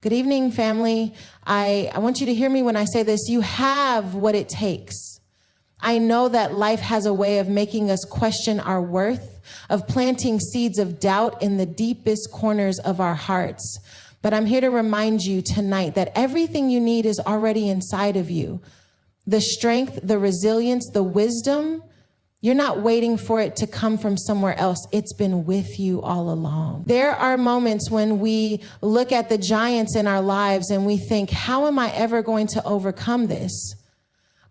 Good evening, family. I want you to hear me when I say this. You have what it takes. I know that life has a way of making us question our worth, of planting seeds of doubt in the deepest corners of our hearts. But I'm here to remind you tonight that everything you need is already inside of you. The strength, the resilience, the wisdom, you're not waiting for it to come from somewhere else. It's been with you all along. There are moments when we look at the giants in our lives and we think, how am I ever going to overcome this?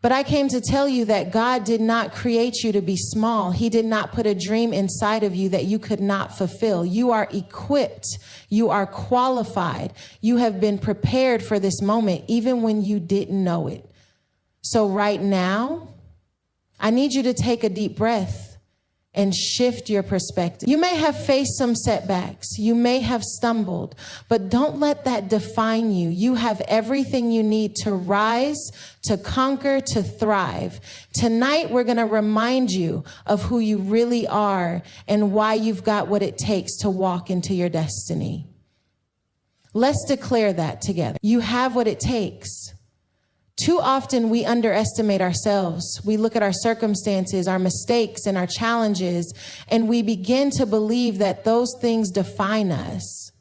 But I came to tell you that God did not create you to be small. He did not put a dream inside of you that you could not fulfill. You are equipped. You are qualified. You have been prepared for this moment, even when you didn't know it. So right now, I need you to take a deep breath and shift your perspective. You may have faced some setbacks. You may have stumbled, but don't let that define you. You have everything you need to rise, to conquer, to thrive. Tonight, we're going to remind you of who you really are and why you've got what it takes to walk into your destiny. Let's declare that together. You have what it takes. Too often we underestimate ourselves. We look at our circumstances, our mistakes, and our challenges, and we begin to believe that those things define us.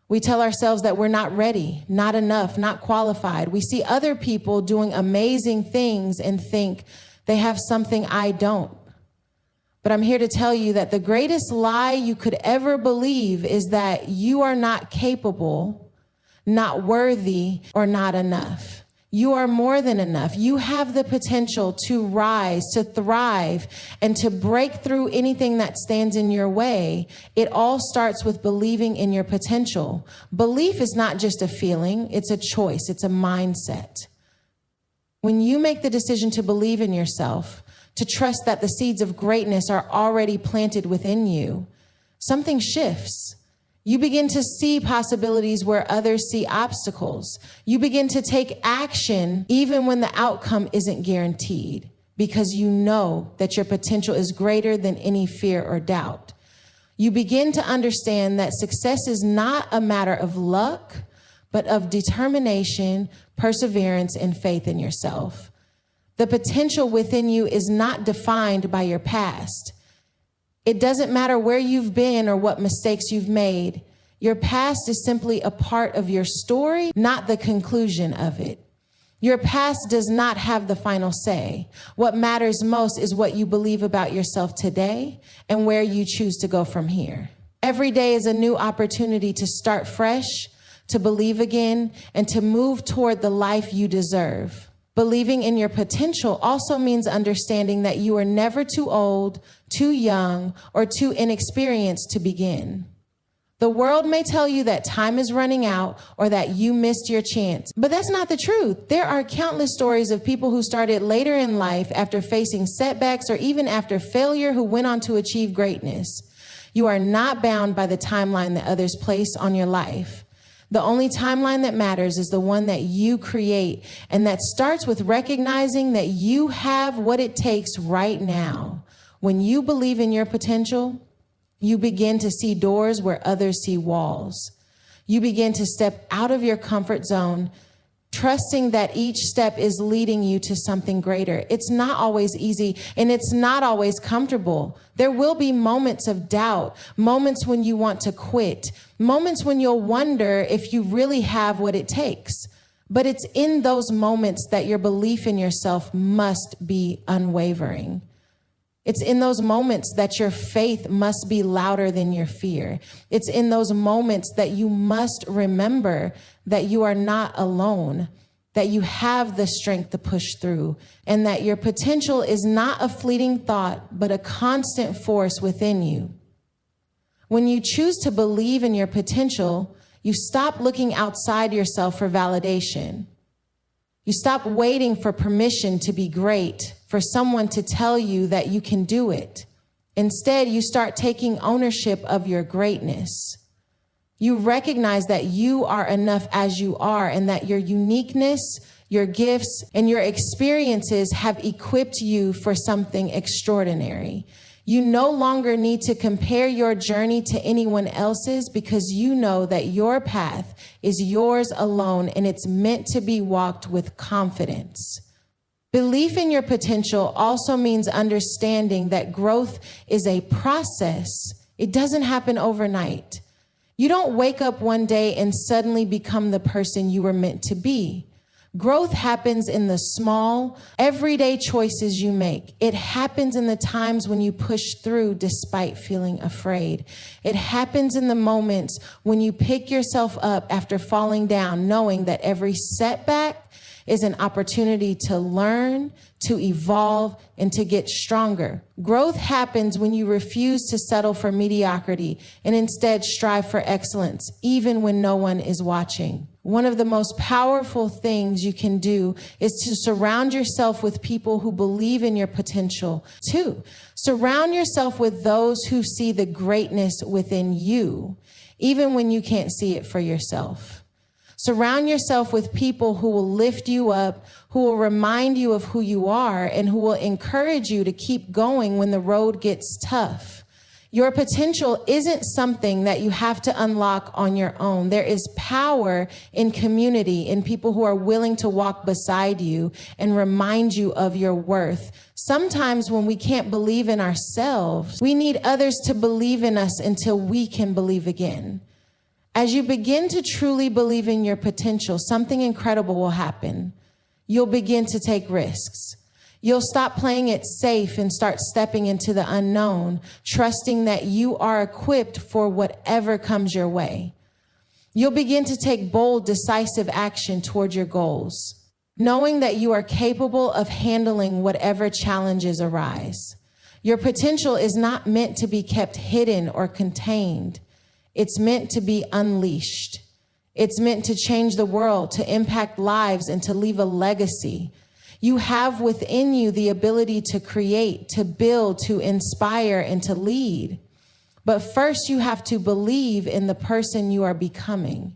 We tell ourselves that we're not ready, not enough, not qualified. We see other people doing amazing things and think they have something I don't. But I'm here to tell you that the greatest lie you could ever believe is that you are not capable, not worthy, or not enough. You are more than enough. You have the potential to rise, to thrive, and to break through anything that stands in your way. It all starts with believing in your potential. Belief is not just a feeling, it's a choice, it's a mindset. When you make the decision to believe in yourself, to trust that the seeds of greatness are already planted within you, something shifts. You begin to see possibilities where others see obstacles. You begin to take action even when the outcome isn't guaranteed, because you know that your potential is greater than any fear or doubt. You begin to understand that success is not a matter of luck, but of determination, perseverance, and faith in yourself. The potential within you is not defined by your past. It doesn't matter where you've been or what mistakes you've made. Your past is simply a part of your story, not the conclusion of it. Your past does not have the final say. What matters most is what you believe about yourself today and where you choose to go from here. Every day is a new opportunity to start fresh, to believe again, and to move toward the life you deserve. Believing in your potential also means understanding that you are never too old, too young, or too inexperienced to begin. The world may tell you that time is running out or that you missed your chance, but that's not the truth. There are countless stories of people who started later in life after facing setbacks or even after failure who went on to achieve greatness. You are not bound by the timeline that others place on your life. The only timeline that matters is the one that you create, and that starts with recognizing that you have what it takes right now. When you believe in your potential, you begin to see doors where others see walls. You begin to step out of your comfort zone, trusting that each step is leading you to something greater. It's not always easy, and it's not always comfortable. There will be moments of doubt, moments when you want to quit, moments when you'll wonder if you really have what it takes. But it's in those moments that your belief in yourself must be unwavering. It's in those moments that your faith must be louder than your fear. It's in those moments that you must remember that you are not alone, that you have the strength to push through, and that your potential is not a fleeting thought, but a constant force within you. When you choose to believe in your potential, you stop looking outside yourself for validation. You stop waiting for permission to be great, for someone to tell you that you can do it. Instead, you start taking ownership of your greatness. You recognize that you are enough as you are, and that your uniqueness, your gifts, and your experiences have equipped you for something extraordinary. You no longer need to compare your journey to anyone else's because you know that your path is yours alone and it's meant to be walked with confidence. Belief in your potential also means understanding that growth is a process. It doesn't happen overnight. You don't wake up one day and suddenly become the person you were meant to be. Growth happens in the small, everyday choices you make. It happens in the times when you push through despite feeling afraid. It happens in the moments when you pick yourself up after falling down, knowing that every setback is an opportunity to learn, to evolve, and to get stronger. Growth happens when you refuse to settle for mediocrity and instead strive for excellence, even when no one is watching. One of the most powerful things you can do is to surround yourself with people who believe in your potential too. Surround yourself with those who see the greatness within you, even when you can't see it for yourself. Surround yourself with people who will lift you up, who will remind you of who you are, and who will encourage you to keep going when the road gets tough. Your potential isn't something that you have to unlock on your own. There is power in community, in people who are willing to walk beside you and remind you of your worth. Sometimes when we can't believe in ourselves, we need others to believe in us until we can believe again. As you begin to truly believe in your potential, something incredible will happen. You'll begin to take risks. You'll stop playing it safe and start stepping into the unknown, trusting that you are equipped for whatever comes your way. You'll begin to take bold, decisive action toward your goals, knowing that you are capable of handling whatever challenges arise. Your potential is not meant to be kept hidden or contained. It's meant to be unleashed. It's meant to change the world, to impact lives, and to leave a legacy. You have within you the ability to create, to build, to inspire, and to lead. But first, you have to believe in the person you are becoming.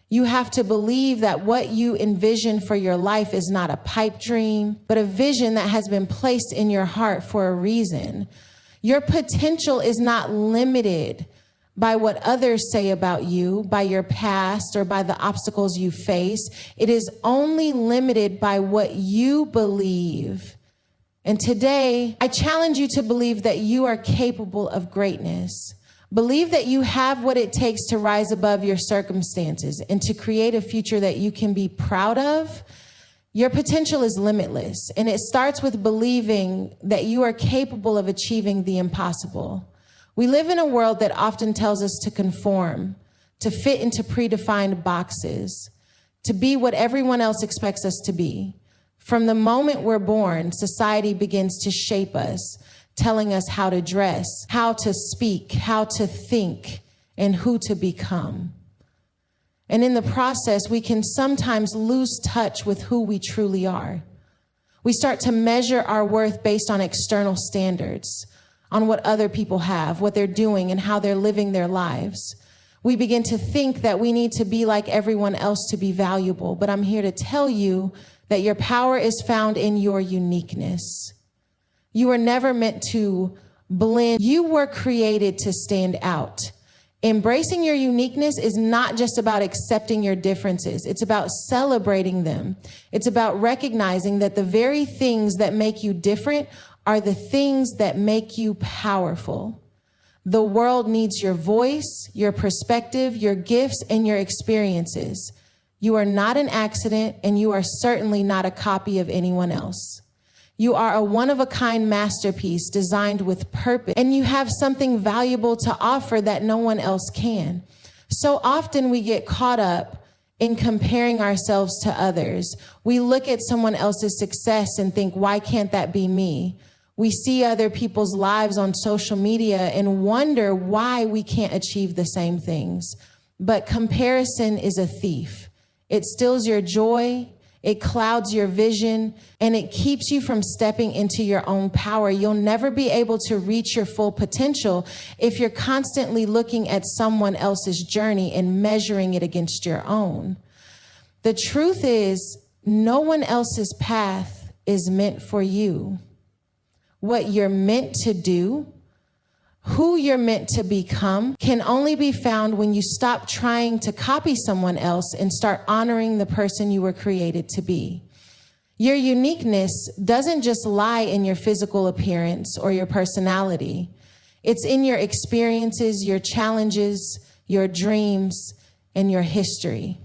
You have to believe that what you envision for your life is not a pipe dream, but a vision that has been placed in your heart for a reason. Your potential is not limited by what others say about you, by your past, or by the obstacles you face. It is only limited by what you believe. And today, I challenge you to believe that you are capable of greatness. Believe that you have what it takes to rise above your circumstances and to create a future that you can be proud of. Your potential is limitless, and it starts with believing that you are capable of achieving the impossible. We live in a world that often tells us to conform, to fit into predefined boxes, to be what everyone else expects us to be. From the moment we're born, society begins to shape us, telling us how to dress, how to speak, how to think, and who to become. And in the process, we can sometimes lose touch with who we truly are. We start to measure our worth based on external standards, on what other people have, what they're doing, and how they're living their lives. We begin to think that we need to be like everyone else to be valuable, but I'm here to tell you that your power is found in your uniqueness. You were never meant to blend. You were created to stand out. Embracing your uniqueness is not just about accepting your differences. It's about celebrating them. It's about recognizing that the very things that make you different are the things that make you powerful. The world needs your voice, your perspective, your gifts, and your experiences. You are not an accident, and you are certainly not a copy of anyone else. You are a one-of-a-kind masterpiece designed with purpose, and you have something valuable to offer that no one else can. So often we get caught up in comparing ourselves to others. We look at someone else's success and think, why can't that be me? We see other people's lives on social media and wonder why we can't achieve the same things. But comparison is a thief. It steals your joy, it clouds your vision, and it keeps you from stepping into your own power. You'll never be able to reach your full potential if you're constantly looking at someone else's journey and measuring it against your own. The truth is, no one else's path is meant for you. What you're meant to do, Who you're meant to become can only be found when you stop trying to copy someone else and start honoring the person you were created to be. Your uniqueness doesn't just lie in your physical appearance or your personality. It's in your experiences, your challenges, your dreams, and your history.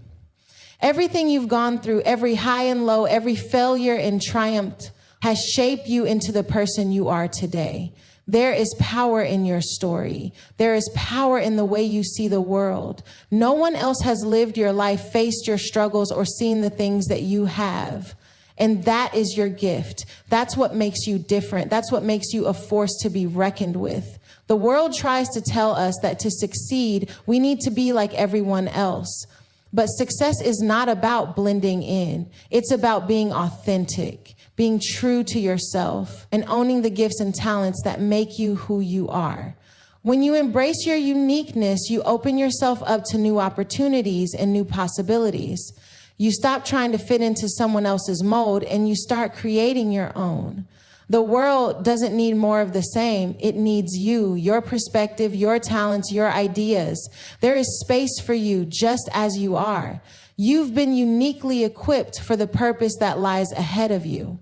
Everything you've gone through, every high and low, every failure and triumph has shaped you into the person you are today. There is power in your story. There is power in the way you see the world. No one else has lived your life, faced your struggles, or seen the things that you have. And that is your gift. That's what makes you different. That's what makes you a force to be reckoned with. The world tries to tell us that to succeed, we need to be like everyone else. But success is not about blending in. It's about being authentic, being true to yourself, and owning the gifts and talents that make you who you are. When you embrace your uniqueness, you open yourself up to new opportunities and new possibilities. You stop trying to fit into someone else's mold and you start creating your own. The world doesn't need more of the same. It needs you, your perspective, your talents, your ideas. There is space for you just as you are. You've been uniquely equipped for the purpose that lies ahead of you.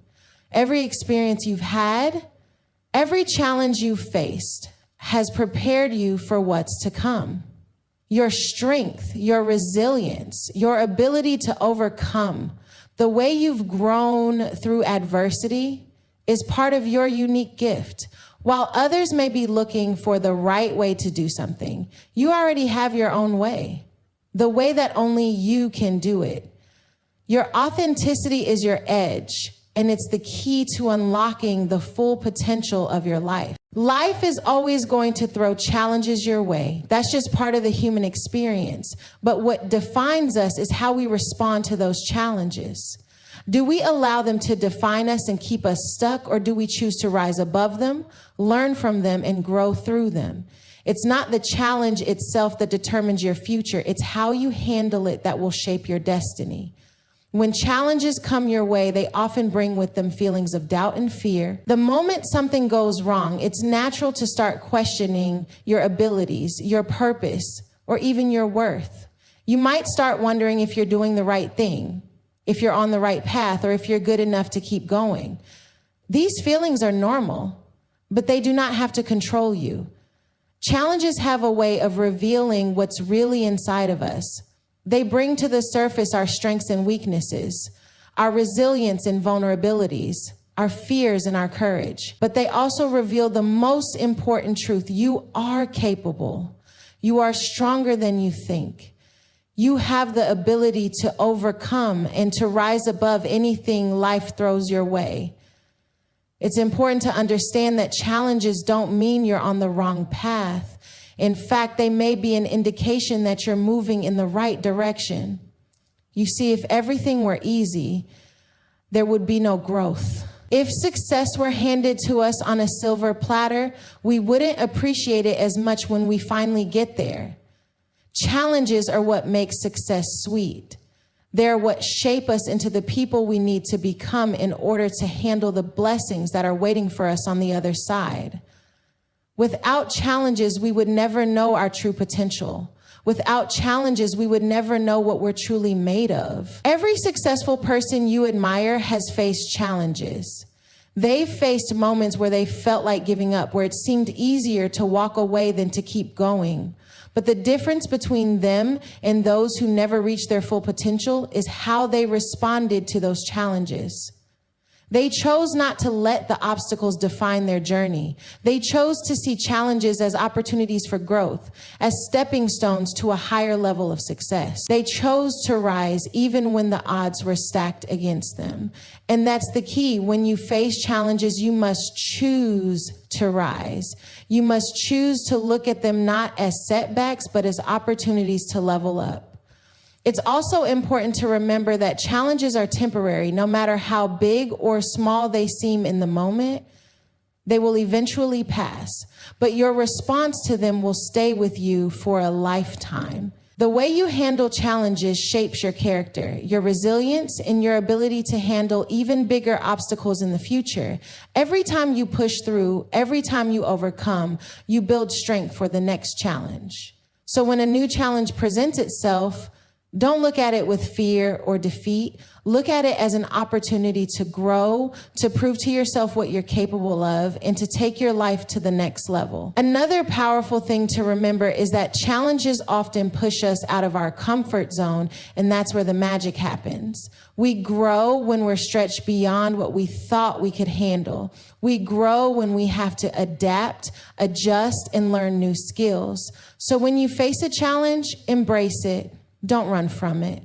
Every experience you've had, every challenge you've faced has prepared you for what's to come. Your strength, your resilience, your ability to overcome, the way you've grown through adversity is part of your unique gift. While others may be looking for the right way to do something, you already have your own way, the way that only you can do it. Your authenticity is your edge, and it's the key to unlocking the full potential of your life. Life is always going to throw challenges your way. That's just part of the human experience. But what defines us is how we respond to those challenges. Do we allow them to define us and keep us stuck, or do we choose to rise above them, learn from them, and grow through them? It's not the challenge itself that determines your future. It's how you handle it that will shape your destiny. When challenges come your way, they often bring with them feelings of doubt and fear. The moment something goes wrong, it's natural to start questioning your abilities, your purpose, or even your worth. You might start wondering if you're doing the right thing, if you're on the right path, or if you're good enough to keep going. These feelings are normal, but they do not have to control you. Challenges have a way of revealing what's really inside of us. They bring to the surface our strengths and weaknesses, our resilience and vulnerabilities, our fears and our courage. But they also reveal the most important truth. You are capable. You are stronger than you think. You have the ability to overcome and to rise above anything life throws your way. It's important to understand that challenges don't mean you're on the wrong path. In fact, they may be an indication that you're moving in the right direction. You see, if everything were easy, there would be no growth. If success were handed to us on a silver platter, we wouldn't appreciate it as much when we finally get there. Challenges are what make success sweet. They're what shape us into the people we need to become in order to handle the blessings that are waiting for us on the other side. Without challenges, we would never know our true potential. Without challenges, we would never know what we're truly made of. Every successful person you admire has faced challenges. They've faced moments where they felt like giving up, where it seemed easier to walk away than to keep going. But the difference between them and those who never reached their full potential is how they responded to those challenges. They chose not to let the obstacles define their journey. They chose to see challenges as opportunities for growth, as stepping stones to a higher level of success. They chose to rise even when the odds were stacked against them. And that's the key. When you face challenges, you must choose to rise. You must choose to look at them not as setbacks, but as opportunities to level up. It's also important to remember that challenges are temporary. No matter how big or small they seem in the moment, they will eventually pass. But your response to them will stay with you for a lifetime. The way you handle challenges shapes your character, your resilience, and your ability to handle even bigger obstacles in the future. Every time you push through, every time you overcome, you build strength for the next challenge. So when a new challenge presents itself, don't look at it with fear or defeat. Look at it as an opportunity to grow, to prove to yourself what you're capable of, and to take your life to the next level. Another powerful thing to remember is that challenges often push us out of our comfort zone, and that's where the magic happens. We grow when we're stretched beyond what we thought we could handle. We grow when we have to adapt, adjust, and learn new skills. So when you face a challenge, embrace it. Don't run from it.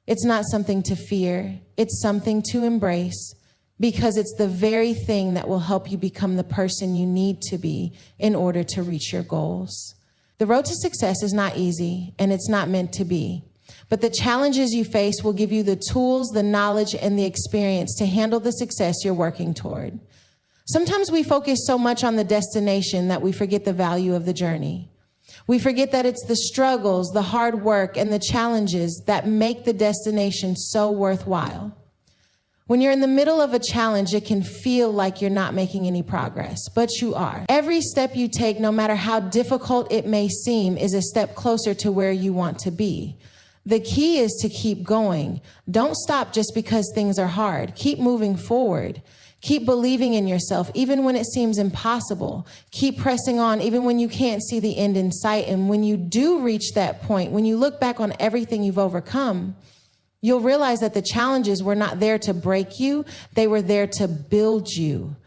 It's not something to fear. It's something to embrace, because it's the very thing that will help you become the person you need to be in order to reach your goals. The road to success is not easy, and it's not meant to be. But the challenges you face will give you the tools, the knowledge, and the experience to handle the success you're working toward. Sometimes we focus so much on the destination that we forget the value of the journey. We forget that it's the struggles, the hard work, and the challenges that make the destination so worthwhile. When you're in the middle of a challenge, it can feel like you're not making any progress, but you are. Every step you take, no matter how difficult it may seem, is a step closer to where you want to be. The key is to keep going. Don't stop just because things are hard. Keep moving forward. Keep believing in yourself, even when it seems impossible. Keep pressing on, even when you can't see the end in sight. And when you do reach that point, when you look back on everything you've overcome, you'll realize that the challenges were not there to break you. They were there to build you.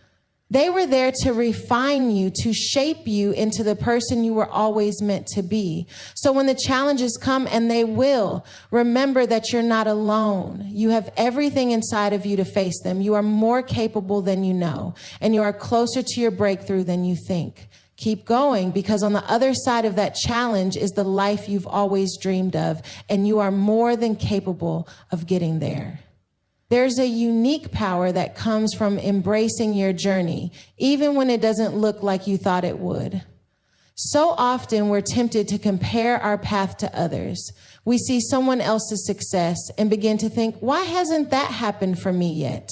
They were there to refine you, to shape you into the person you were always meant to be. So when the challenges come, and they will, remember that you're not alone. You have everything inside of you to face them. You are more capable than you know, and you are closer to your breakthrough than you think. Keep going, because on the other side of that challenge is the life you've always dreamed of, and you are more than capable of getting there. There's a unique power that comes from embracing your journey, even when it doesn't look like you thought it would. So often we're tempted to compare our path to others. We see someone else's success and begin to think, why hasn't that happened for me yet?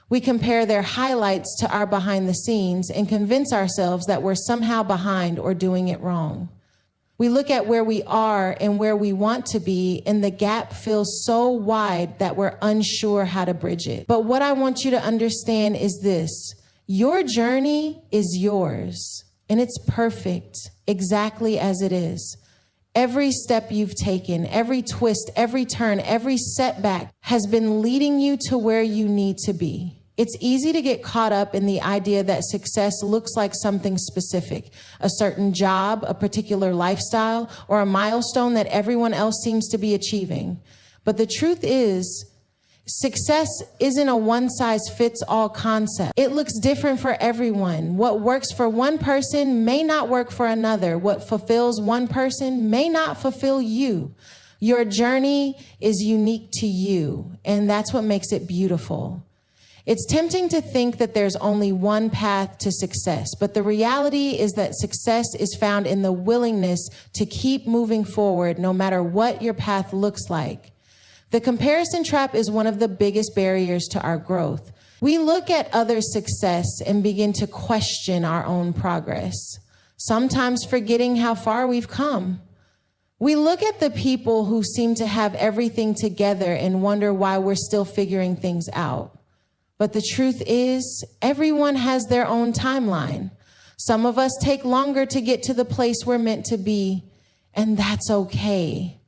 We compare their highlights to our behind the scenes and convince ourselves that we're somehow behind or doing it wrong. We look at where we are and where we want to be, and the gap feels so wide that we're unsure how to bridge it. But what I want you to understand is this: your journey is yours, and it's perfect exactly as it is. Every step you've taken, every twist, every turn, every setback has been leading you to where you need to be. It's easy to get caught up in the idea that success looks like something specific, a certain job, a particular lifestyle, or a milestone that everyone else seems to be achieving. But the truth is, success isn't a one-size-fits-all concept. It looks different for everyone. What works for one person may not work for another. What fulfills one person may not fulfill you. Your journey is unique to you, and that's what makes it beautiful. It's tempting to think that there's only one path to success, but the reality is that success is found in the willingness to keep moving forward no matter what your path looks like. The comparison trap is one of the biggest barriers to our growth. We look at others' success and begin to question our own progress, sometimes forgetting how far we've come. We look at the people who seem to have everything together and wonder why we're still figuring things out. But the truth is, everyone has their own timeline. Some of us take longer to get to the place we're meant to be, and that's okay.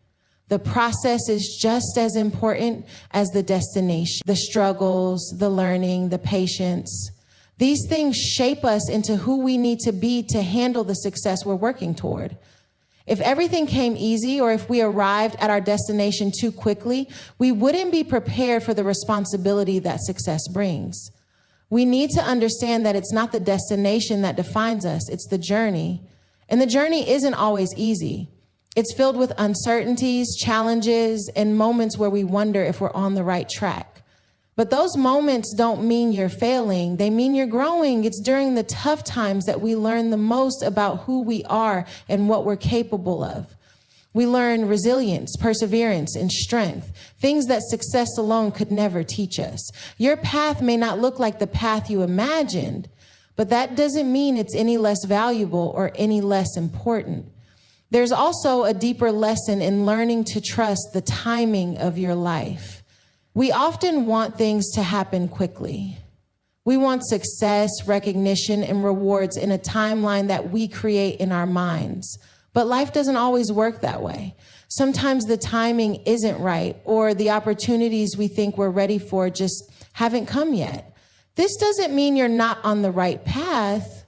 The process is just as important as the destination. The struggles, the learning, the patience. These things shape us into who we need to be to handle the success we're working toward. If everything came easy, or if we arrived at our destination too quickly, we wouldn't be prepared for the responsibility that success brings. We need to understand that it's not the destination that defines us, it's the journey. And the journey isn't always easy. It's filled with uncertainties, challenges, and moments where we wonder if we're on the right track. But those moments don't mean you're failing. They mean you're growing. It's during the tough times that we learn the most about who we are and what we're capable of. We learn resilience, perseverance, and strength, things that success alone could never teach us. Your path may not look like the path you imagined, but that doesn't mean it's any less valuable or any less important. There's also a deeper lesson in learning to trust the timing of your life. We often want things to happen quickly. We want success, recognition, and rewards in a timeline that we create in our minds. But life doesn't always work that way. Sometimes the timing isn't right, or the opportunities we think we're ready for just haven't come yet. This doesn't mean you're not on the right path.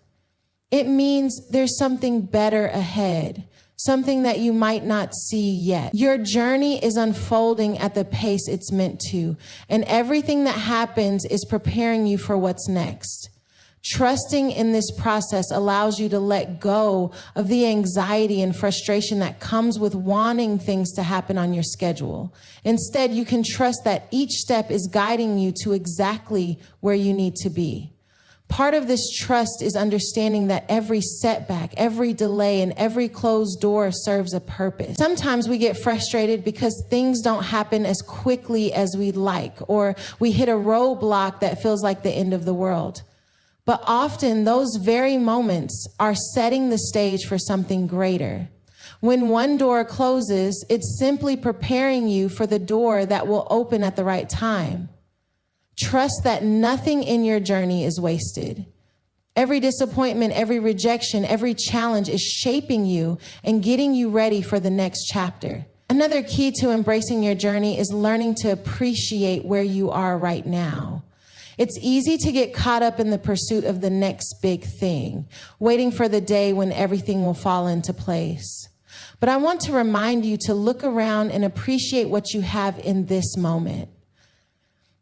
It means there's something better ahead, something that you might not see yet. Your journey is unfolding at the pace it's meant to, and everything that happens is preparing you for what's next. Trusting in this process allows you to let go of the anxiety and frustration that comes with wanting things to happen on your schedule. Instead, you can trust that each step is guiding you to exactly where you need to be. Part of this trust is understanding that every setback, every delay, and every closed door serves a purpose. Sometimes we get frustrated because things don't happen as quickly as we'd like, or we hit a roadblock that feels like the end of the world. But often those very moments are setting the stage for something greater. When one door closes, it's simply preparing you for the door that will open at the right time. Trust that nothing in your journey is wasted. Every disappointment, every rejection, every challenge is shaping you and getting you ready for the next chapter. Another key to embracing your journey is learning to appreciate where you are right now. It's easy to get caught up in the pursuit of the next big thing, waiting for the day when everything will fall into place. But I want to remind you to look around and appreciate what you have in this moment.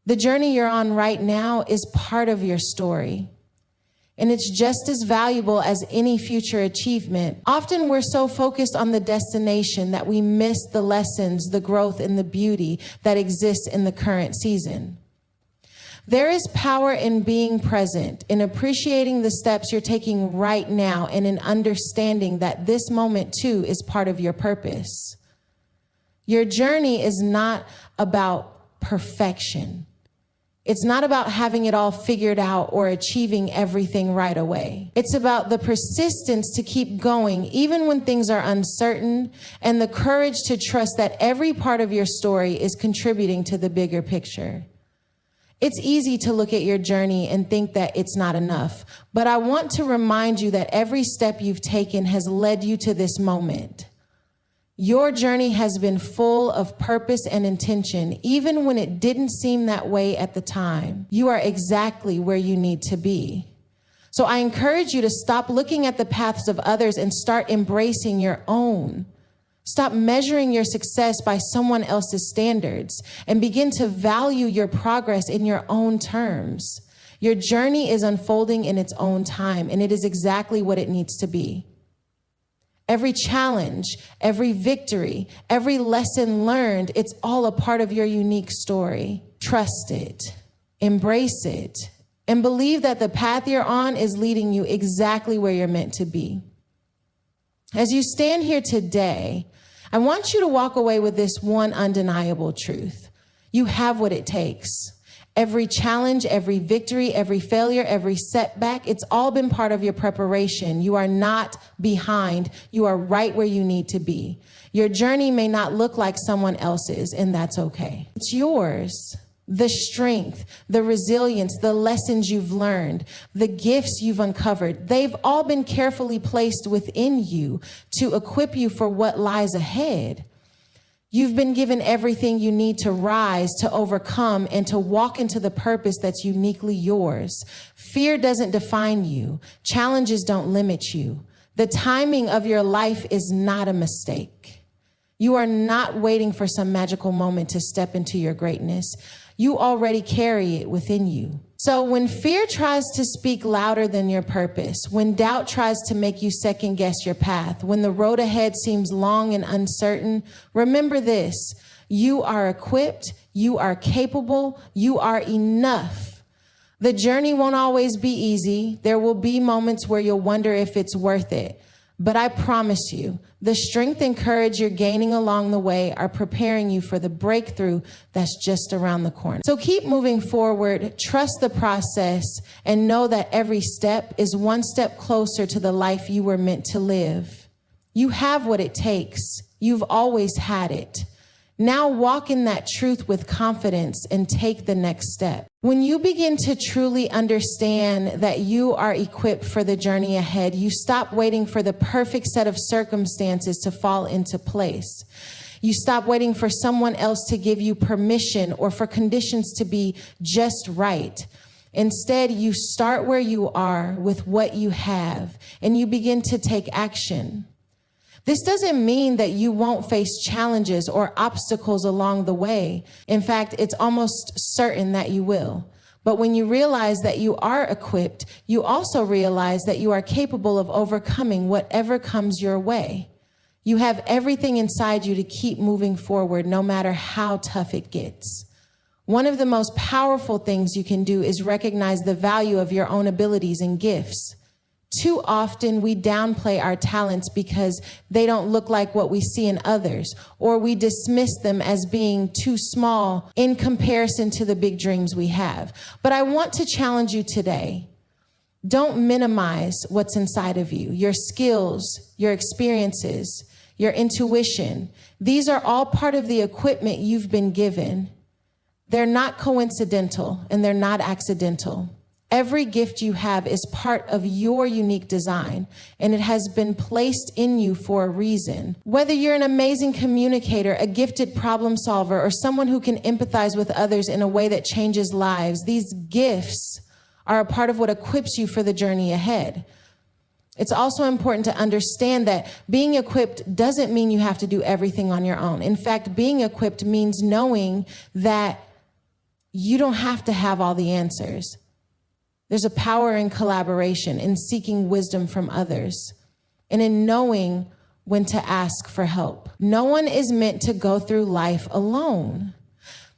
The journey you're on right now is part of your story, and it's just as valuable as any future achievement. Often we're so focused on the destination that we miss the lessons, the growth, and the beauty that exists in the current season. There is power in being present, in appreciating the steps you're taking right now, and in understanding that this moment too is part of your purpose. Your journey is not about perfection. It's not about having it all figured out or achieving everything right away. It's about the persistence to keep going even when things are uncertain, and the courage to trust that every part of your story is contributing to the bigger picture. It's easy to look at your journey and think that it's not enough, but I want to remind you that every step you've taken has led you to this moment. Your journey has been full of purpose and intention, even when it didn't seem that way at the time. You are exactly where you need to be. So I encourage you to stop looking at the paths of others and start embracing your own. Stop measuring your success by someone else's standards and begin to value your progress in your own terms. Your journey is unfolding in its own time, and it is exactly what it needs to be. Every challenge, every victory, every lesson learned, it's all a part of your unique story. Trust it, embrace it, and believe that the path you're on is leading you exactly where you're meant to be. As you stand here today, I want you to walk away with this one undeniable truth. You have what it takes. Every challenge, every victory, every failure, every setback, it's all been part of your preparation. You are not behind. You are right where you need to be. Your journey may not look like someone else's, and that's okay. It's yours. The strength, the resilience, the lessons you've learned, the gifts you've uncovered, they've all been carefully placed within you to equip you for what lies ahead. You've been given everything you need to rise, to overcome, and to walk into the purpose that's uniquely yours. Fear doesn't define you. Challenges don't limit you. The timing of your life is not a mistake. You are not waiting for some magical moment to step into your greatness. You already carry it within you. So when fear tries to speak louder than your purpose, when doubt tries to make you second guess your path, when the road ahead seems long and uncertain, remember this: you are equipped, you are capable, you are enough. The journey won't always be easy. There will be moments where you'll wonder if it's worth it. But I promise you, the strength and courage you're gaining along the way are preparing you for the breakthrough that's just around the corner. So keep moving forward, trust the process, and know that every step is one step closer to the life you were meant to live. You have what it takes. You've always had it. Now walk in that truth with confidence and take the next step. When you begin to truly understand that you are equipped for the journey ahead, you stop waiting for the perfect set of circumstances to fall into place. You stop waiting for someone else to give you permission or for conditions to be just right. Instead, you start where you are with what you have, and you begin to take action. This doesn't mean that you won't face challenges or obstacles along the way. In fact, it's almost certain that you will. But when you realize that you are equipped, you also realize that you are capable of overcoming whatever comes your way. You have everything inside you to keep moving forward, no matter how tough it gets. One of the most powerful things you can do is recognize the value of your own abilities and gifts. Too often we downplay our talents because they don't look like what we see in others, or we dismiss them as being too small in comparison to the big dreams we have. But I want to challenge you today. Don't minimize what's inside of you, your skills, your experiences, your intuition. These are all part of the equipment you've been given. They're not coincidental and they're not accidental. Every gift you have is part of your unique design, and it has been placed in you for a reason. Whether you're an amazing communicator, a gifted problem solver, or someone who can empathize with others in a way that changes lives, these gifts are a part of what equips you for the journey ahead. It's also important to understand that being equipped doesn't mean you have to do everything on your own. In fact, being equipped means knowing that you don't have to have all the answers. There's a power in collaboration, in seeking wisdom from others, and in knowing when to ask for help. No one is meant to go through life alone.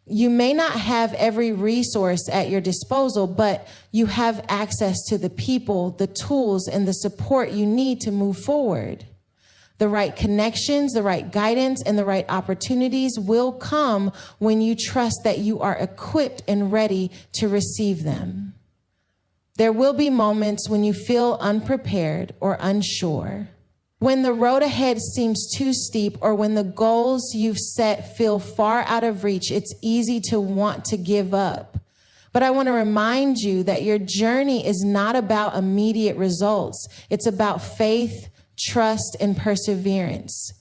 You may not have every resource at your disposal, but you have access to the people, the tools, and the support you need to move forward. The right connections, the right guidance, and the right opportunities will come when you trust that you are equipped and ready to receive them. There will be moments when you feel unprepared or unsure, when the road ahead seems too steep, or when the goals you've set feel far out of reach. It's easy to want to give up. But I want to remind you that your journey is not about immediate results. It's about faith, trust, and perseverance.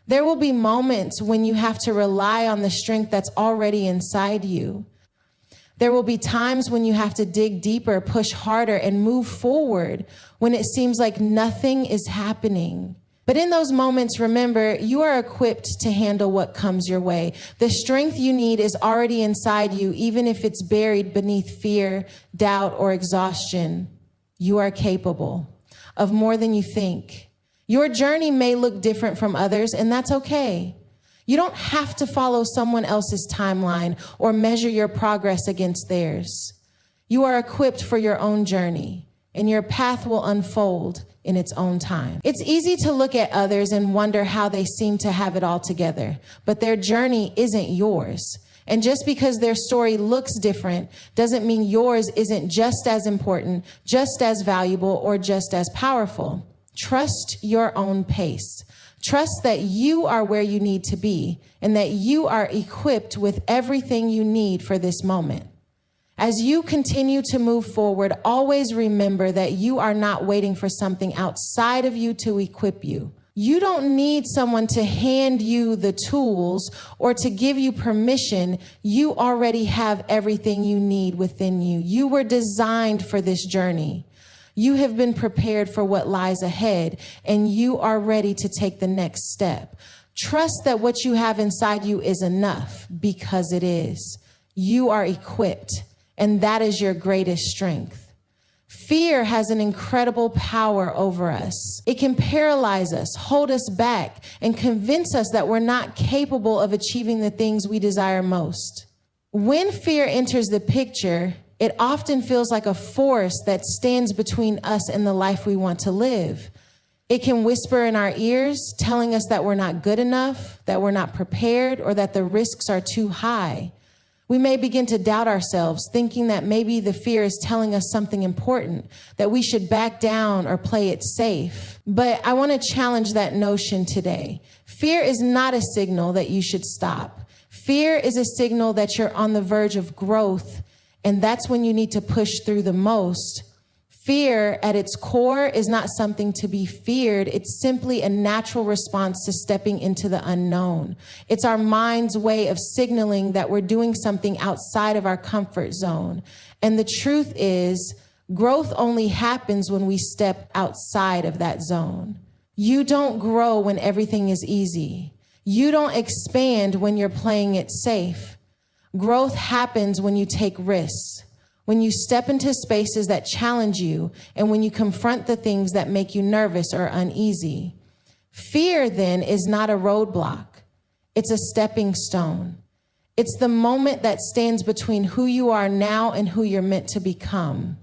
There will be moments when you have to rely on the strength that's already inside you. There will be times when you have to dig deeper, push harder, and move forward when it seems like nothing is happening. But in those moments, remember, you are equipped to handle what comes your way. The strength you need is already inside you, even if it's buried beneath fear, doubt, or exhaustion. You are capable of more than you think. Your journey may look different from others, and that's okay. You don't have to follow someone else's timeline or measure your progress against theirs. You are equipped for your own journey, and your path will unfold in its own time. It's easy to look at others and wonder how they seem to have it all together, but their journey isn't yours. And just because their story looks different doesn't mean yours isn't just as important, just as valuable, or just as powerful. Trust your own pace. Trust that you are where you need to be and that you are equipped with everything you need for this moment. As you continue to move forward, always remember that you are not waiting for something outside of you to equip you. You don't need someone to hand you the tools or to give you permission. You already have everything you need within you. You were designed for this journey. You have been prepared for what lies ahead, and you are ready to take the next step. Trust that what you have inside you is enough, because it is. You are equipped, and that is your greatest strength. Fear has an incredible power over us. It can paralyze us, hold us back, and convince us that we're not capable of achieving the things we desire most. When fear enters the picture, it often feels like a force that stands between us and the life we want to live. It can whisper in our ears, telling us that we're not good enough, that we're not prepared, or that the risks are too high. We may begin to doubt ourselves, thinking that maybe the fear is telling us something important, that we should back down or play it safe. But I want to challenge that notion today. Fear is not a signal that you should stop. Fear is a signal that you're on the verge of growth, and that's when you need to push through the most. Fear at its core is not something to be feared. It's simply a natural response to stepping into the unknown. It's our mind's way of signaling that we're doing something outside of our comfort zone. And the truth is, growth only happens when we step outside of that zone. You don't grow when everything is easy. You don't expand when you're playing it safe. Growth happens when you take risks, when you step into spaces that challenge you, and when you confront the things that make you nervous or uneasy. Fear, then, is not a roadblock. It's a stepping stone. It's the moment that stands between who you are now and who you're meant to become.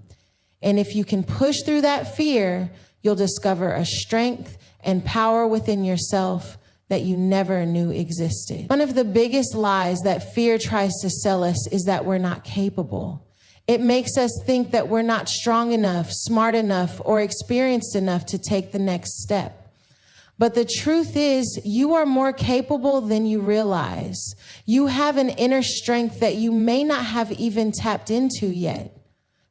And if you can push through that fear, you'll discover a strength and power within yourself that you never knew existed. One of the biggest lies that fear tries to sell us is that we're not capable. It makes us think that we're not strong enough, smart enough, or experienced enough to take the next step. But the truth is, you are more capable than you realize. You have an inner strength that you may not have even tapped into yet.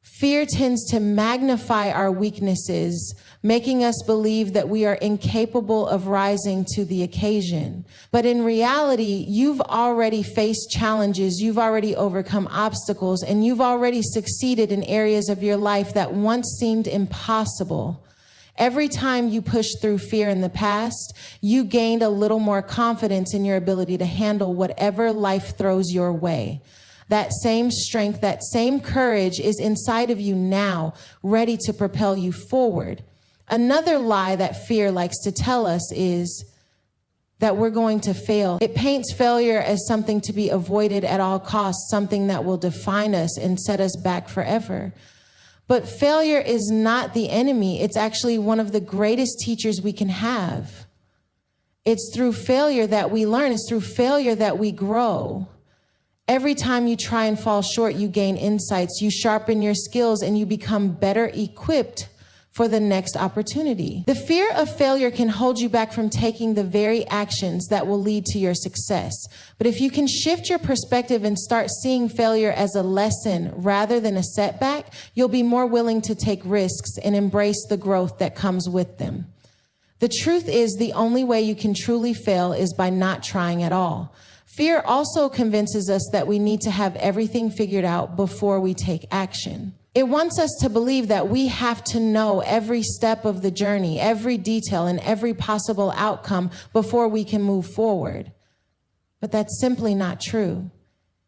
Fear tends to magnify our weaknesses, making us believe that we are incapable of rising to the occasion. But in reality, you've already faced challenges, you've already overcome obstacles, and you've already succeeded in areas of your life that once seemed impossible. Every time you pushed through fear in the past, you gained a little more confidence in your ability to handle whatever life throws your way. That same strength, that same courage is inside of you now, ready to propel you forward. Another lie that fear likes to tell us is that we're going to fail. It paints failure as something to be avoided at all costs, something that will define us and set us back forever. But failure is not the enemy. It's actually one of the greatest teachers we can have. It's through failure that we learn. It's through failure that we grow. Every time you try and fall short, you gain insights, you sharpen your skills, and you become better equipped for the next opportunity. The fear of failure can hold you back from taking the very actions that will lead to your success. But if you can shift your perspective and start seeing failure as a lesson rather than a setback, you'll be more willing to take risks and embrace the growth that comes with them. The truth is, the only way you can truly fail is by not trying at all. Fear also convinces us that we need to have everything figured out before we take action. It wants us to believe that we have to know every step of the journey, every detail, and every possible outcome before we can move forward. But that's simply not true.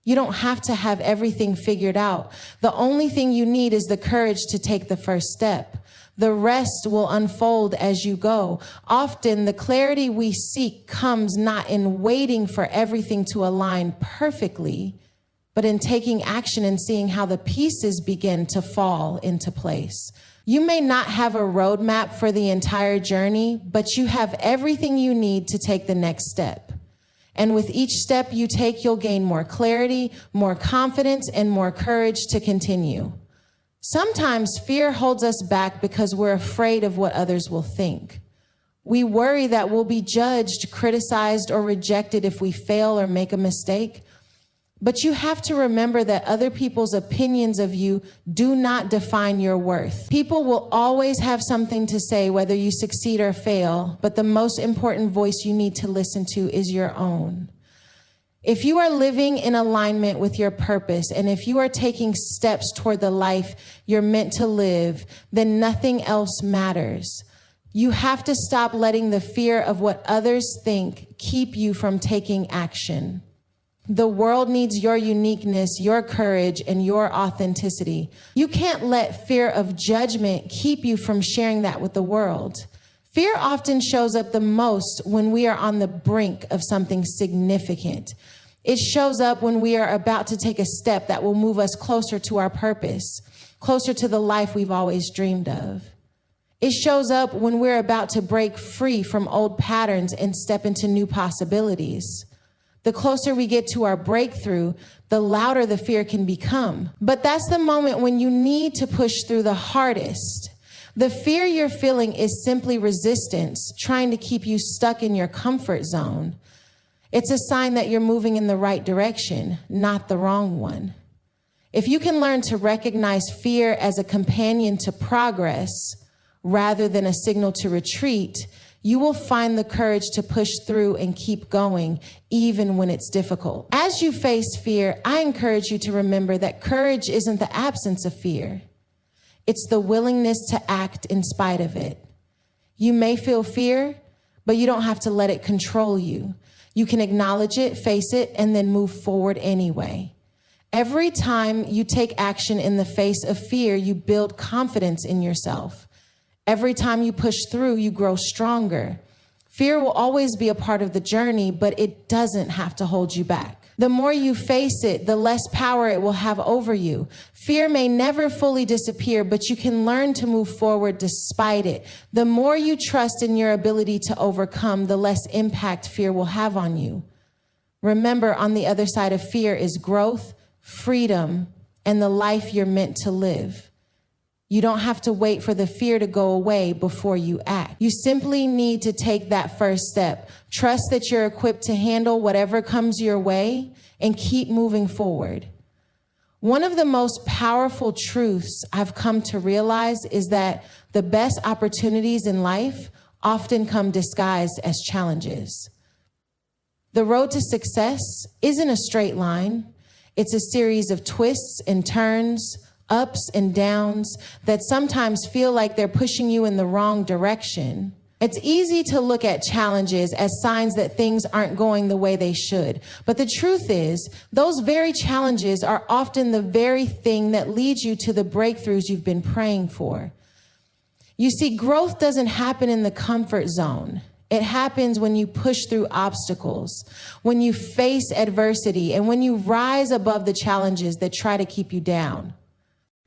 You don't have to have everything figured out. The only thing you need is the courage to take the first step. The rest will unfold as you go. Often, the clarity we seek comes not in waiting for everything to align perfectly, but in taking action and seeing how the pieces begin to fall into place. You may not have a roadmap for the entire journey, but you have everything you need to take the next step. And with each step you take, you'll gain more clarity, more confidence, and more courage to continue. Sometimes fear holds us back because we're afraid of what others will think. We worry that we'll be judged, criticized, or rejected if we fail or make a mistake. But you have to remember that other people's opinions of you do not define your worth. People will always have something to say whether you succeed or fail, but the most important voice you need to listen to is your own. If you are living in alignment with your purpose, and if you are taking steps toward the life you're meant to live, then nothing else matters. You have to stop letting the fear of what others think keep you from taking action. The world needs your uniqueness, your courage, and your authenticity. You can't let fear of judgment keep you from sharing that with the world. Fear often shows up the most when we are on the brink of something significant. It shows up when we are about to take a step that will move us closer to our purpose, closer to the life we've always dreamed of. It shows up when we're about to break free from old patterns and step into new possibilities. The closer we get to our breakthrough, the louder the fear can become. But that's the moment when you need to push through the hardest. The fear you're feeling is simply resistance, trying to keep you stuck in your comfort zone. It's a sign that you're moving in the right direction, not the wrong one. If you can learn to recognize fear as a companion to progress rather than a signal to retreat, you will find the courage to push through and keep going, even when it's difficult. As you face fear, I encourage you to remember that courage isn't the absence of fear. It's the willingness to act in spite of it. You may feel fear, but you don't have to let it control you. You can acknowledge it, face it, and then move forward anyway. Every time you take action in the face of fear, you build confidence in yourself. Every time you push through, you grow stronger. Fear will always be a part of the journey, but it doesn't have to hold you back. The more you face it, the less power it will have over you. Fear may never fully disappear, but you can learn to move forward despite it. The more you trust in your ability to overcome, the less impact fear will have on you. Remember, on the other side of fear is growth, freedom, and the life you're meant to live. You don't have to wait for the fear to go away before you act. You simply need to take that first step. Trust that you're equipped to handle whatever comes your way and keep moving forward. One of the most powerful truths I've come to realize is that the best opportunities in life often come disguised as challenges. The road to success isn't a straight line. It's a series of twists and turns, ups and downs that sometimes feel like they're pushing you in the wrong direction. It's easy to look at challenges as signs that things aren't going the way they should. But the truth is, those very challenges are often the very thing that leads you to the breakthroughs you've been praying for. You see, growth doesn't happen in the comfort zone. It happens when you push through obstacles, when you face adversity, and when you rise above the challenges that try to keep you down.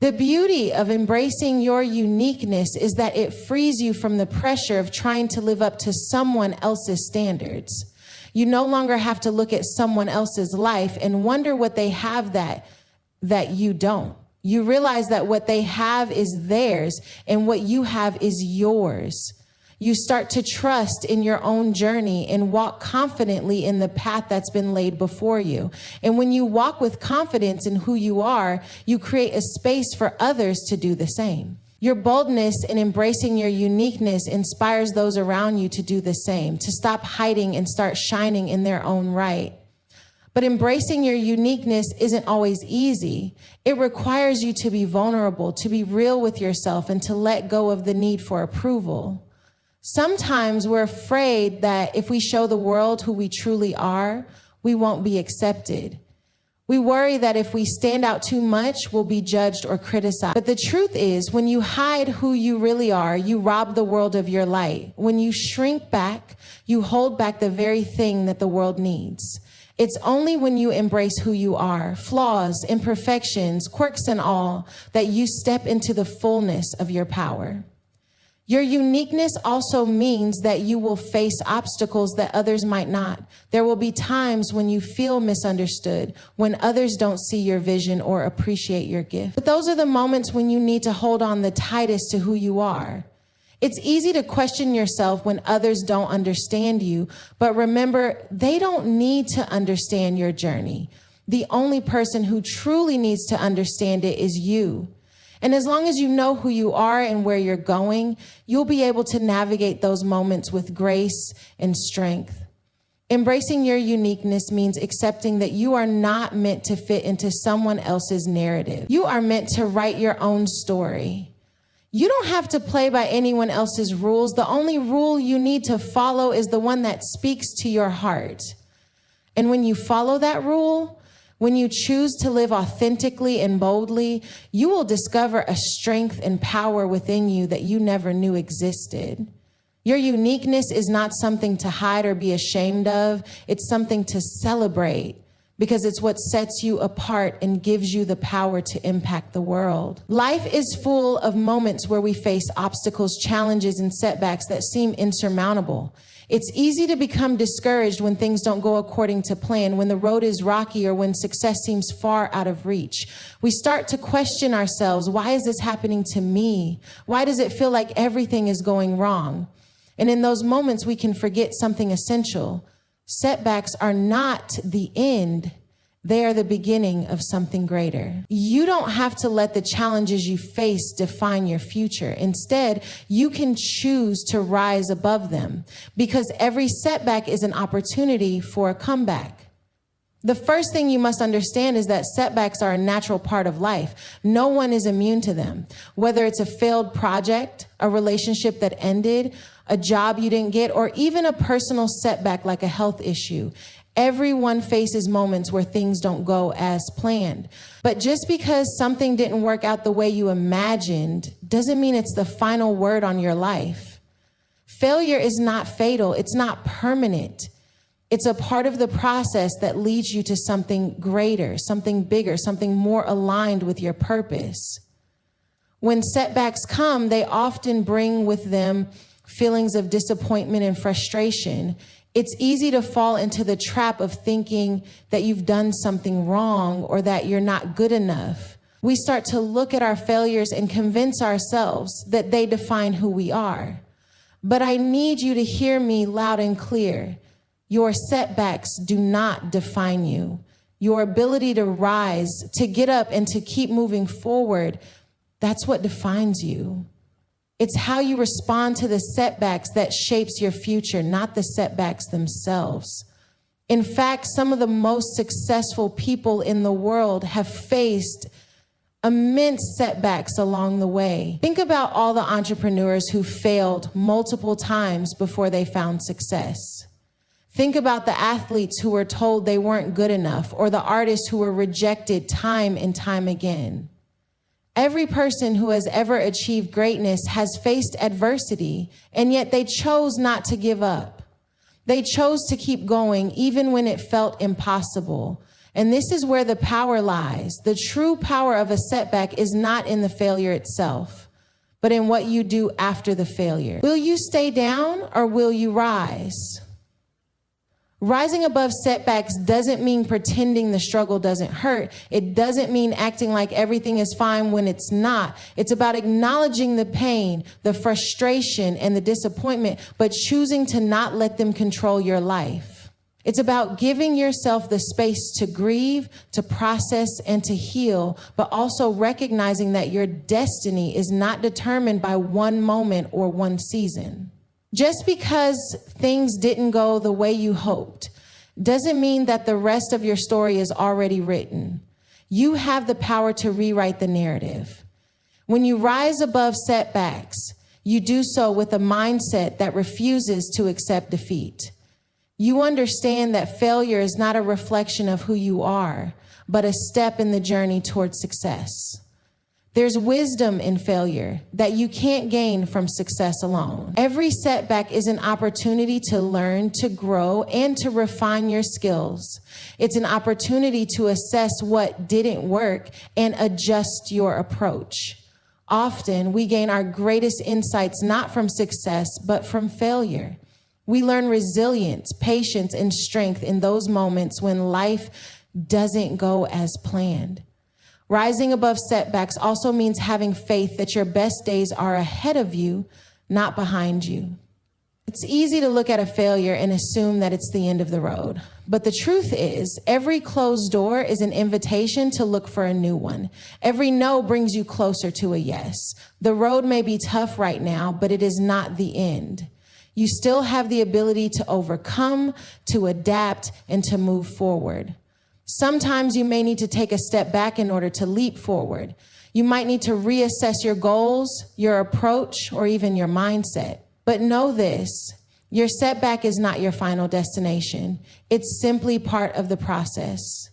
The beauty of embracing your uniqueness is that it frees you from the pressure of trying to live up to someone else's standards. You no longer have to look at someone else's life and wonder what they have that you don't. You realize that what they have is theirs and what you have is yours. You start to trust in your own journey and walk confidently in the path that's been laid before you. And when you walk with confidence in who you are, you create a space for others to do the same. Your boldness in embracing your uniqueness inspires those around you to do the same, to stop hiding and start shining in their own right. But embracing your uniqueness isn't always easy. It requires you to be vulnerable, to be real with yourself, and to let go of the need for approval. Sometimes we're afraid that if we show the world who we truly are, we won't be accepted. We worry that if we stand out too much, we'll be judged or criticized. But the truth is, when you hide who you really are, you rob the world of your light. When you shrink back, you hold back the very thing that the world needs. It's only when you embrace who you are, flaws, imperfections, quirks and all, that you step into the fullness of your power. Your uniqueness also means that you will face obstacles that others might not. There will be times when you feel misunderstood, when others don't see your vision or appreciate your gift. But those are the moments when you need to hold on the tightest to who you are. It's easy to question yourself when others don't understand you, but remember, they don't need to understand your journey. The only person who truly needs to understand it is you. And as long as you know who you are and where you're going, you'll be able to navigate those moments with grace and strength. Embracing your uniqueness means accepting that you are not meant to fit into someone else's narrative. You are meant to write your own story. You don't have to play by anyone else's rules. The only rule you need to follow is the one that speaks to your heart. And when you follow that rule, when you choose to live authentically and boldly, you will discover a strength and power within you that you never knew existed. Your uniqueness is not something to hide or be ashamed of. It's something to celebrate, because it's what sets you apart and gives you the power to impact the world. Life is full of moments where we face obstacles, challenges, and setbacks that seem insurmountable. It's easy to become discouraged when things don't go according to plan, when the road is rocky, or when success seems far out of reach. We start to question ourselves. Why is this happening to me? Why does it feel like everything is going wrong? And in those moments, we can forget something essential. Setbacks are not the end. They are the beginning of something greater. You don't have to let the challenges you face define your future. Instead, you can choose to rise above them, because every setback is an opportunity for a comeback. The first thing you must understand is that setbacks are a natural part of life. No one is immune to them. Whether it's a failed project, a relationship that ended, a job you didn't get, or even a personal setback like a health issue, everyone faces moments where things don't go as planned. But just because something didn't work out the way you imagined doesn't mean it's the final word on your life. Failure is not fatal. It's not permanent. It's a part of the process that leads you to something greater, something bigger, something more aligned with your purpose. When setbacks come, they often bring with them feelings of disappointment and frustration. It's easy to fall into the trap of thinking that you've done something wrong or that you're not good enough. We start to look at our failures and convince ourselves that they define who we are. But I need you to hear me loud and clear. Your setbacks do not define you. Your ability to rise, to get up, and to keep moving forward, that's what defines you. It's how you respond to the setbacks that shapes your future, not the setbacks themselves. In fact, some of the most successful people in the world have faced immense setbacks along the way. Think about all the entrepreneurs who failed multiple times before they found success. Think about the athletes who were told they weren't good enough, or the artists who were rejected time and time again. Every person who has ever achieved greatness has faced adversity, and yet they chose not to give up. They chose to keep going even when it felt impossible. And this is where the power lies. The true power of a setback is not in the failure itself, but in what you do after the failure. Will you stay down or will you rise? Rising above setbacks doesn't mean pretending the struggle doesn't hurt. It doesn't mean acting like everything is fine when it's not. It's about acknowledging the pain, the frustration, and the disappointment, but choosing to not let them control your life. It's about giving yourself the space to grieve, to process, and to heal, but also recognizing that your destiny is not determined by one moment or one season. Just because things didn't go the way you hoped doesn't mean that the rest of your story is already written. You have the power to rewrite the narrative. When you rise above setbacks, you do so with a mindset that refuses to accept defeat. You understand that failure is not a reflection of who you are, but a step in the journey towards success. There's wisdom in failure that you can't gain from success alone. Every setback is an opportunity to learn, to grow, and to refine your skills. It's an opportunity to assess what didn't work and adjust your approach. Often, we gain our greatest insights not from success, but from failure. We learn resilience, patience, and strength in those moments when life doesn't go as planned. Rising above setbacks also means having faith that your best days are ahead of you, not behind you. It's easy to look at a failure and assume that it's the end of the road. But the truth is, every closed door is an invitation to look for a new one. Every no brings you closer to a yes. The road may be tough right now, but it is not the end. You still have the ability to overcome, to adapt, and to move forward. Sometimes you may need to take a step back in order to leap forward. You might need to reassess your goals, your approach, or even your mindset. But know this, your setback is not your final destination. It's simply part of the process.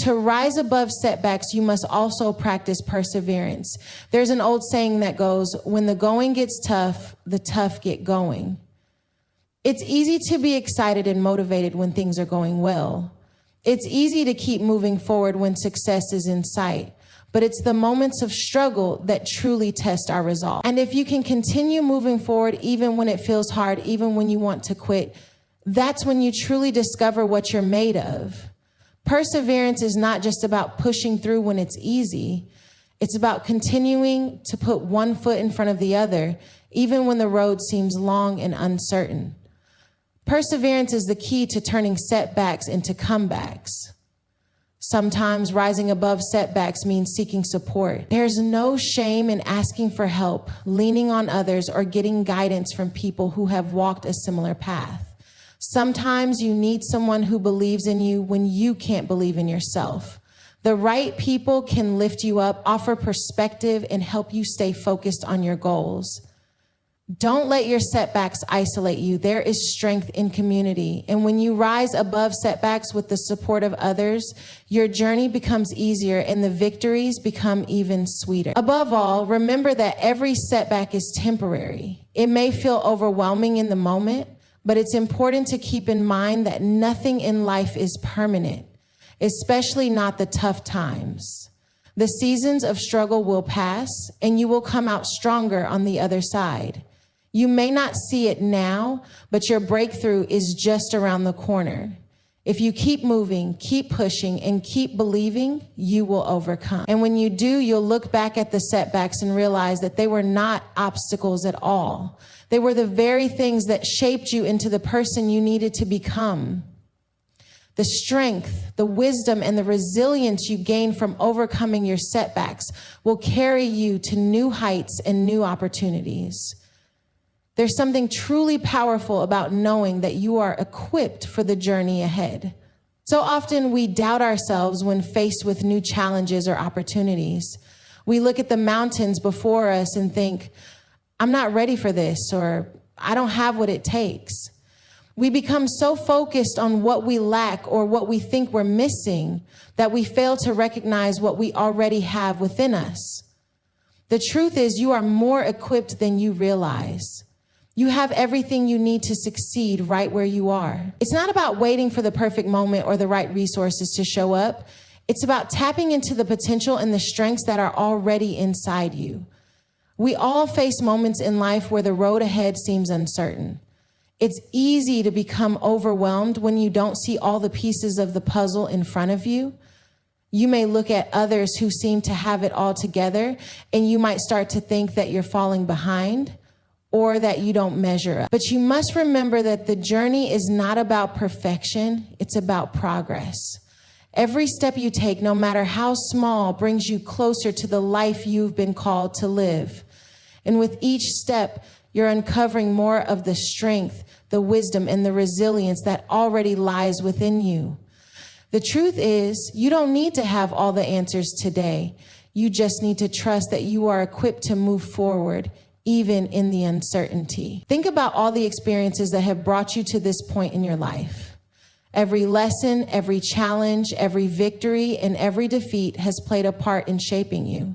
To rise above setbacks, you must also practice perseverance. There's an old saying that goes, when the going gets tough, the tough get going. It's easy to be excited and motivated when things are going well. It's easy to keep moving forward when success is in sight, but it's the moments of struggle that truly test our resolve. And if you can continue moving forward even when it feels hard, even when you want to quit, that's when you truly discover what you're made of. Perseverance is not just about pushing through when it's easy. It's about continuing to put one foot in front of the other, even when the road seems long and uncertain. Perseverance is the key to turning setbacks into comebacks. Sometimes rising above setbacks means seeking support. There's no shame in asking for help, leaning on others, or getting guidance from people who have walked a similar path. Sometimes you need someone who believes in you when you can't believe in yourself. The right people can lift you up, offer perspective, and help you stay focused on your goals. Don't let your setbacks isolate you. There is strength in community. And when you rise above setbacks with the support of others, your journey becomes easier and the victories become even sweeter. Above all, remember that every setback is temporary. It may feel overwhelming in the moment, but it's important to keep in mind that nothing in life is permanent, especially not the tough times. The seasons of struggle will pass, and you will come out stronger on the other side. You may not see it now, but your breakthrough is just around the corner. If you keep moving, keep pushing, and keep believing, you will overcome. And when you do, you'll look back at the setbacks and realize that they were not obstacles at all. They were the very things that shaped you into the person you needed to become. The strength, the wisdom, and the resilience you gain from overcoming your setbacks will carry you to new heights and new opportunities. There's something truly powerful about knowing that you are equipped for the journey ahead. So often we doubt ourselves when faced with new challenges or opportunities. We look at the mountains before us and think, I'm not ready for this, or I don't have what it takes. We become so focused on what we lack or what we think we're missing that we fail to recognize what we already have within us. The truth is, you are more equipped than you realize. You have everything you need to succeed right where you are. It's not about waiting for the perfect moment or the right resources to show up. It's about tapping into the potential and the strengths that are already inside you. We all face moments in life where the road ahead seems uncertain. It's easy to become overwhelmed when you don't see all the pieces of the puzzle in front of you. You may look at others who seem to have it all together, and you might start to think that you're falling behind or that you don't measure up. But you must remember that the journey is not about perfection, it's about progress. Every step you take, no matter how small, brings you closer to the life you've been called to live. And with each step, you're uncovering more of the strength, the wisdom, and the resilience that already lies within you. The truth is, you don't need to have all the answers today. You just need to trust that you are equipped to move forward, even in the uncertainty. Think about all the experiences that have brought you to this point in your life. Every lesson, every challenge, every victory, and every defeat has played a part in shaping you.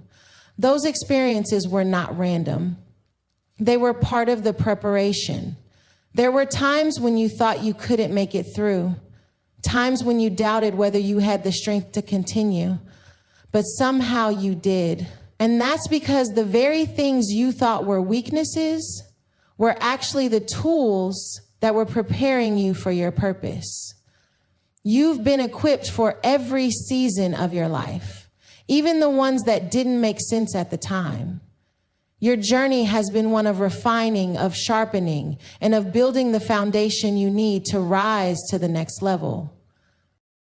Those experiences were not random. They were part of the preparation. There were times when you thought you couldn't make it through, times when you doubted whether you had the strength to continue, but somehow you did. And that's because the very things you thought were weaknesses were actually the tools that were preparing you for your purpose. You've been equipped for every season of your life, even the ones that didn't make sense at the time. Your journey has been one of refining, of sharpening, and of building the foundation you need to rise to the next level.